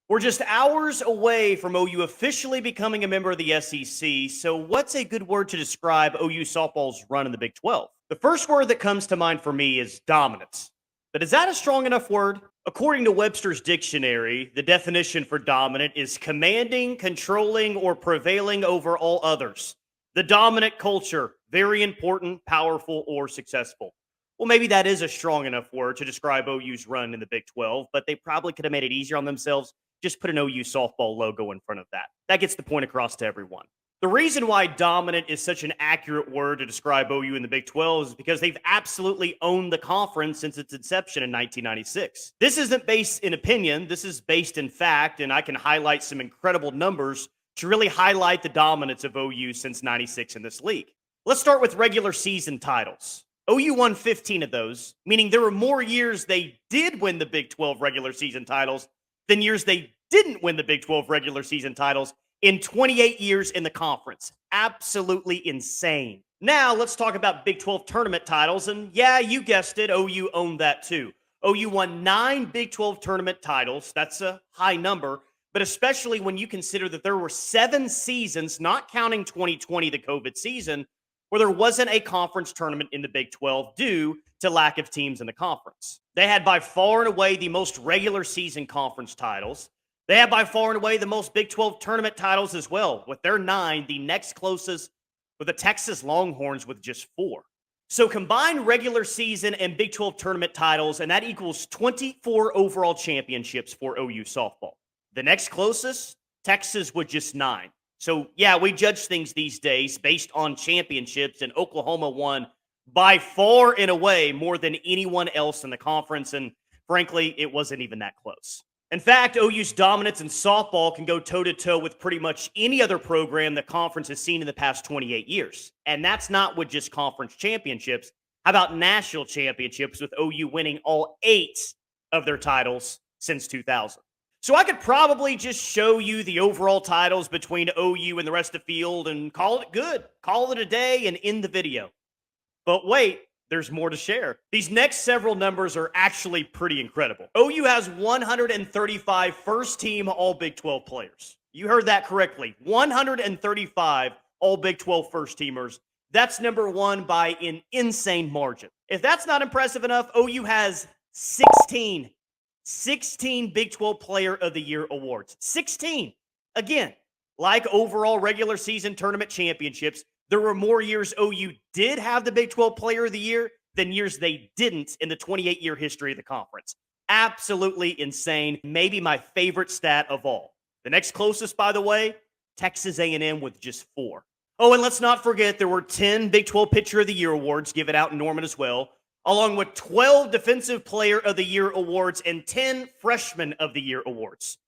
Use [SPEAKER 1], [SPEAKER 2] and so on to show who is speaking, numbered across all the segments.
[SPEAKER 1] We're just hours away from OU officially becoming a member of the SEC. So, what's a good word to describe OU softball's run in the Big 12? The first word that comes to mind for me is dominance. But is that a strong enough word? According to Webster's dictionary, the definition for dominant is commanding, controlling, or prevailing over all others. The dominant culture, very important, powerful, or successful. Well, maybe that is a strong enough word to describe OU's run in the Big 12, but they probably could have made it easier on themselves. Just put an OU softball logo in front of that. That gets the point across to everyone. The reason why dominant is such an accurate word to describe OU in the Big 12 is because they've absolutely owned the conference since its inception in 1996. This isn't based in opinion, this is based in fact, and I can highlight some incredible numbers to really highlight the dominance of OU since 96 in this league. Let's start with regular season titles. OU won 15 of those, meaning there were more years they did win the Big 12 regular season titles than years they didn't win the Big 12 regular season titles in 28 years in the conference. Absolutely insane. Now, let's talk about Big 12 tournament titles. And yeah, you guessed it, OU owned that too. OU won 9 Big 12 tournament titles. That's a high number, but especially when you consider that there were 7 seasons, not counting 2020, the COVID season, where there wasn't a conference tournament in the Big 12 due to lack of teams in the conference. They had by far and away the most regular season conference titles. They had by far and away the most Big 12 tournament titles as well, with their 9, the next closest with the Texas Longhorns with just 4. So combine regular season and Big 12 tournament titles, and that equals 24 overall championships for OU softball. The next closest, Texas with just 9. So, yeah, we judge things these days based on championships, and Oklahoma won by far and away more than anyone else in the conference, and frankly, it wasn't even that close. In fact, OU's dominance in softball can go toe-to-toe with pretty much any other program the conference has seen in the past 28 years, and that's not with just conference championships. How about national championships, with OU winning all 8 of their titles since 2000? So I could probably just show you the overall titles between OU and the rest of the field and call it good, call it a day, and end the video. But wait, there's more to share. These next several numbers are actually pretty incredible. OU has 135 first-team All-Big 12 players. You heard that correctly. 135 All-Big 12 first-teamers. That's number 1 by an insane margin. If that's not impressive enough, OU has 16 Big 12 Player of the Year awards. 16. Again, like overall regular season tournament championships, there were more years OU did have the Big 12 Player of the Year than years they didn't in the 28-year history of the conference. Absolutely insane. Maybe my favorite stat of all. The next closest, by the way, Texas A&M with just 4. Oh, and let's not forget there were 10 Big 12 Pitcher of the Year awards given out in Norman as well, along with 12 Defensive Player of the Year awards and 10 Freshman of the Year awards.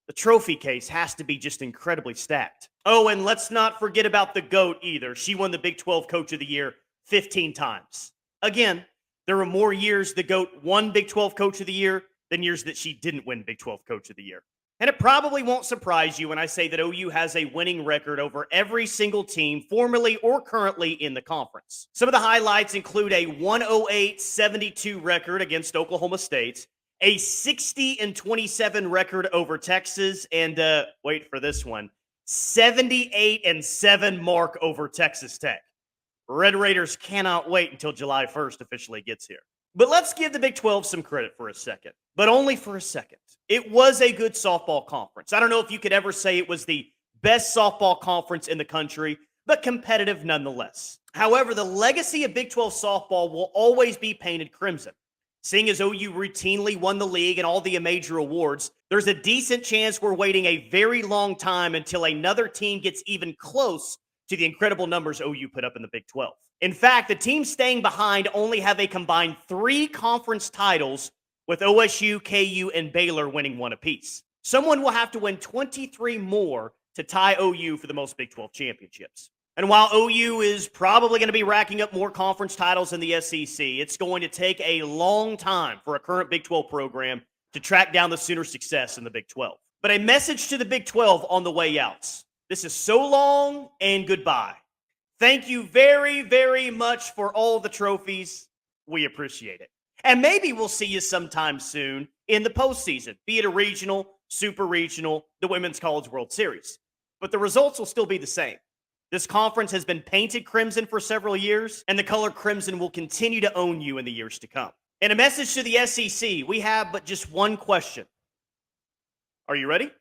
[SPEAKER 1] The trophy case has to be just incredibly stacked. Oh, and let's not forget about the GOAT either. She won the Big 12 Coach of the Year 15 times. Again, there were more years the GOAT won Big 12 Coach of the Year than years that she didn't win Big 12 Coach of the Year. And it probably won't surprise you when I say that OU has a winning record over every single team, formerly or currently in the conference. Some of the highlights include a 108-72 record against Oklahoma State, a 60-27 record over Texas, and wait for this one, 78-7 mark over Texas Tech. Red Raiders cannot wait until July 1st officially gets here. But let's give the Big 12 some credit for a second, but only for a second. It was a good softball conference. I don't know if you could ever say it was the best softball conference in the country, but competitive nonetheless. However, the legacy of Big 12 softball will always be painted crimson. Seeing as OU routinely won the league and all the major awards, there's a decent chance we're waiting a very long time until another team gets even close to the incredible numbers OU put up in the Big 12. In fact, the teams staying behind only have a combined 3 conference titles, with OSU, KU, and Baylor winning 1 apiece. Someone will have to win 23 more to tie OU for the most Big 12 championships. And while OU is probably going to be racking up more conference titles in the SEC, it's going to take a long time for a current Big 12 program to track down the Sooner success in the Big 12. But a message to the Big 12 on the way out. This is so long and goodbye. Thank you very, very much for all the trophies. We appreciate it. And maybe we'll see you sometime soon in the postseason, be it a regional, Super Regional, the Women's College World Series. But the results will still be the same. This conference has been painted crimson for several years, and the color crimson will continue to own you in the years to come. In a message to the SEC, we have but just one question. Are you ready?